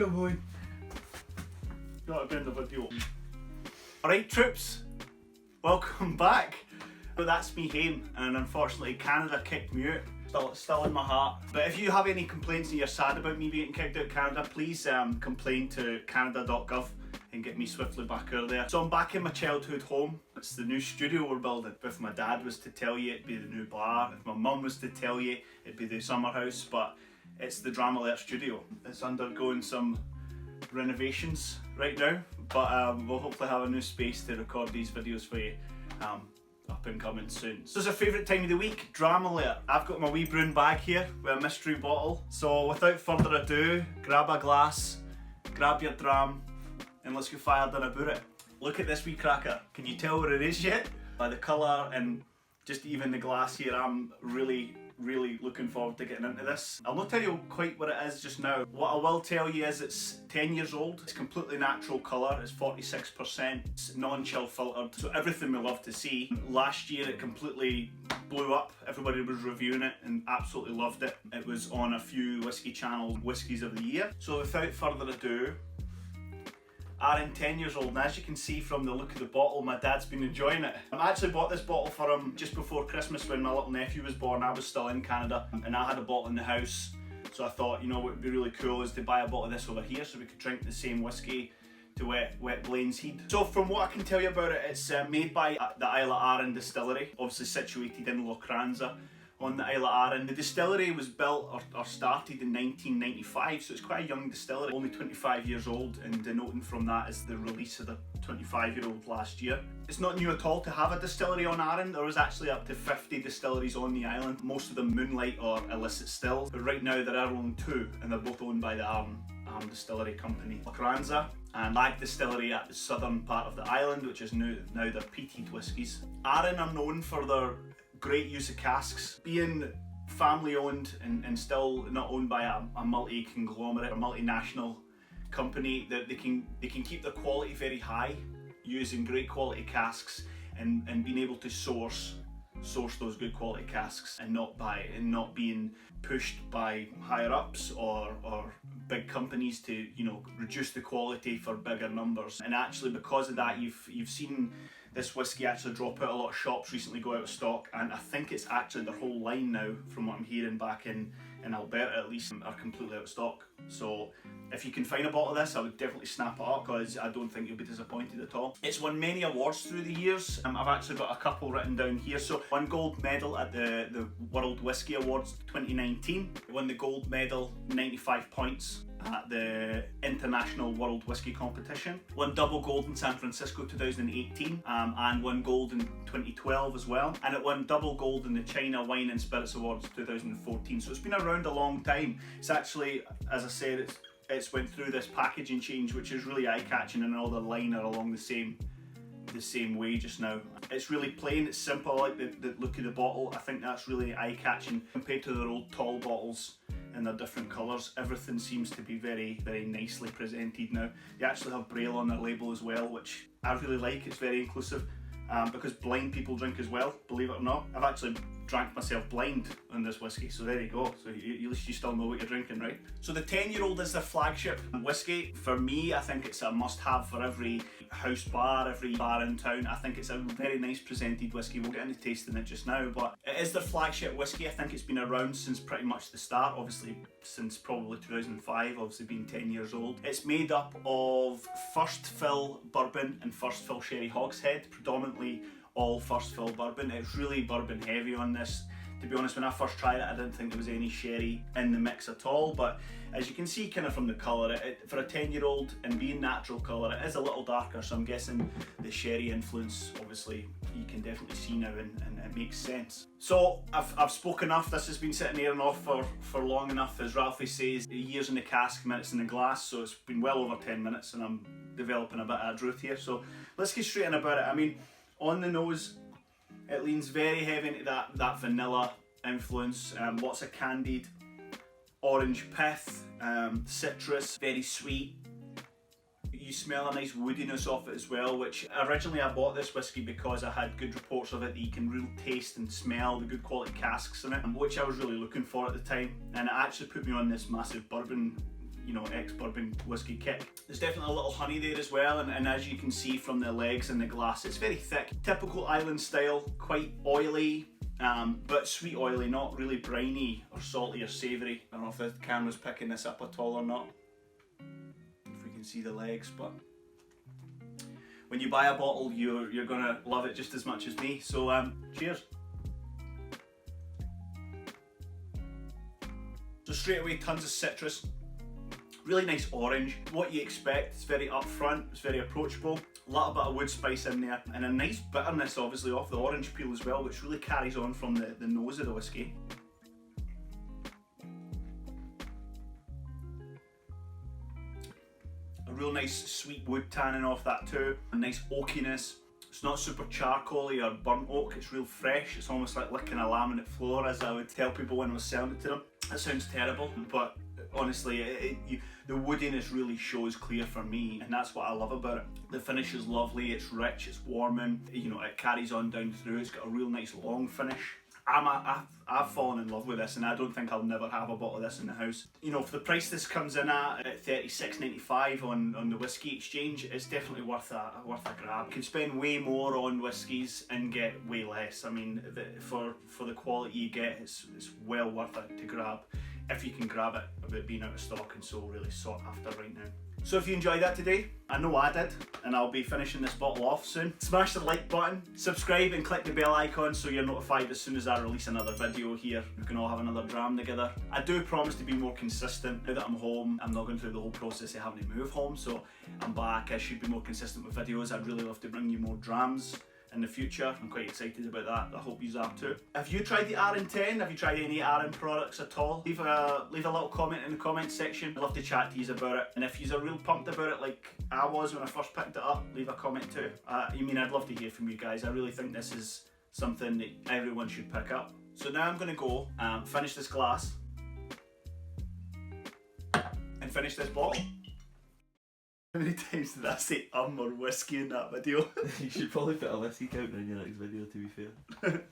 Come on. Got a bit of a video. Alright troops, welcome back. But that's me home, and unfortunately Canada kicked me out. Still in my heart. But if you have any complaints and you're sad about me being kicked out of Canada, please complain to canada.gov and get me swiftly back out of there. So I'm back in my childhood home. It's the new studio we're building. If my dad was to tell you, it'd be the new bar. If my mum was to tell you, it'd be the summer house. But it's the DRAMALERT studio. It's undergoing some renovations right now, but we'll hopefully have a new space to record these videos for you. Up and coming soon. So it's our favourite time of the week, DRAMALERT. I've got my wee brown bag here with a mystery bottle. So without further ado, grab a glass, grab your dram, and let's get fired and about it. Look at this wee cracker. Can you tell what it is yet? By the colour and just even the glass here, I'm really looking forward to getting into this. I'll not tell you quite what it is just now. What I will tell you is it's 10 years old. It's completely natural colour. It's 46%. It's non-chill filtered. So everything we love to see. Last year it completely blew up. Everybody was reviewing it and absolutely loved it. It was on a few whiskey channels, Whiskies of the Year. So without further ado, Aaron, 10 years old, and as you can see from the look of the bottle, my dad's been enjoying it. I actually bought this bottle for him just before Christmas when my little nephew was born. I was still in Canada and I had a bottle in the house, so I thought, you know, what would be really cool is to buy a bottle of this over here so we could drink the same whiskey to wet Blaine's Heed. So from what I can tell you about it, it's made by the Isle of Arran distillery, obviously situated in Lochranza on the Isle of Arran. The distillery was built or started in 1995, so it's quite a young distillery, only 25 years old, and denoting from that is the release of the 25-year-old last year. It's not new at all to have a distillery on Arran. There was actually up to 50 distilleries on the island, most of them moonlight or illicit stills, but right now there are only 2, and they're both owned by the Arran Distillery Company. Lochranza and Lag Distillery at the southern part of the island, which is now their peated whiskies. Arran are known for their great use of casks, being family owned and still not owned by a multi-conglomerate or multinational company, that they can keep the quality very high using great quality casks and being able to source those good quality casks and not being pushed by higher ups or big companies to, you know, reduce the quality for bigger numbers. And actually because of that, you've seen this whiskey actually drop out. A lot of shops recently go out of stock, and I think it's actually their whole line now, from what I'm hearing back in Alberta at least, are completely out of stock. So if you can find a bottle of this, I would definitely snap it up, because I don't think you'll be disappointed at all. It's won many awards through the years. I've actually got a couple written down here. So won gold medal at the World Whisky Awards 2019. It won the gold medal, 95 points at the International World Whisky Competition. Won double gold in San Francisco 2018 and won gold in 2012 as well. And it won double gold in the China Wine and Spirits Awards 2014. So it's been around a long time. It's actually, as I said, it's went through this packaging change, which is really eye-catching, and all the line are along the same way just now. It's really plain, it's simple. I like the look of the bottle. I think that's really eye-catching compared to their old tall bottles and their different colours. Everything seems to be very nicely presented now. They actually have Braille on their label as well, which I really like. It's very inclusive because blind people drink as well, believe it or not. I've actually drank myself blind on this whiskey, so there you go. So at least you still know what you're drinking, right? So the 10-year-old is their flagship whiskey. For me, I think it's a must-have for every house bar, every bar in town. I think it's a very nice presented whiskey. We'll get into tasting it just now, but it is their flagship whiskey. I think it's been around since pretty much the start, obviously since probably 2005, obviously being 10 years old. It's made up of first fill bourbon and first fill sherry hogshead, predominantly all first fill bourbon. It's really bourbon heavy on this. To be honest, when I first tried it, I didn't think there was any sherry in the mix at all, but as you can see kind of from the colour, for a 10-year-old and being natural colour, it is a little darker, so I'm guessing the sherry influence, obviously, you can definitely see now, and it makes sense. So I've spoken enough. This has been sitting airing off for long enough. As Ralphie says, years in the cask, minutes in the glass, so it's been well over 10 minutes and I'm developing a bit of a drought here, so let's get straight in about it. I mean, on the nose, it leans very heavy into that vanilla influence, lots of candied orange pith, citrus, very sweet. You smell a nice woodiness off it as well, which originally I bought this whiskey because I had good reports of it, that you can really taste and smell the good quality casks in it, which I was really looking for at the time, and it actually put me on this massive bourbon you know, ex-bourbon whiskey kick. There's definitely a little honey there as well, and as you can see from the legs and the glass, it's very thick. Typical island style, quite oily, but sweet oily, not really briny or salty or savoury. I don't know if the camera's picking this up at all or not, if we can see the legs, but when you buy a bottle, you're gonna love it just as much as me. So cheers. So straight away, tons of citrus, really nice orange. What you expect, it's very upfront, it's very approachable. A little bit of wood spice in there, and a nice bitterness obviously off the orange peel as well, which really carries on from the nose of the whiskey. A real nice sweet wood tannin off that too, a nice oakiness. It's not super charcoaly or burnt oak, it's real fresh. It's almost like licking a laminate floor, as I would tell people when I was selling it to them. That sounds terrible, but honestly, the woodiness really shows clear for me, and that's what I love about it. The finish is lovely, it's rich, it's warming, you know, it carries on down through, it's got a real nice long finish. I've fallen in love with this, and I don't think I'll never have a bottle of this in the house. You know, for the price this comes in at $36.95 on the Whisky Exchange, it's definitely worth a grab. You can spend way more on whiskies and get way less. I mean, for the quality you get, it's well worth it to grab, if you can grab it without being out of stock and so really sought after right now. So if you enjoyed that today, I know I did, and I'll be finishing this bottle off soon. Smash the like button, subscribe and click the bell icon so you're notified as soon as I release another video here. We can all have another dram together. I do promise to be more consistent. Now that I'm home, I'm not going through the whole process of having to move home, so I'm back. I should be more consistent with videos. I'd really love to bring you more drams in the future. I'm quite excited about that. I hope you are too. Have you tried the RM10? Have you tried any RM products at all? Leave a little comment in the comment section. I'd love to chat to you about it. And if you're real pumped about it like I was when I first picked it up, leave a comment too. I'd love to hear from you guys. I really think this is something that everyone should pick up. So now I'm going to go finish this glass and finish this bottle. How many times did I say or whiskey in that video? You should probably put a whiskey counter in your next video, to be fair.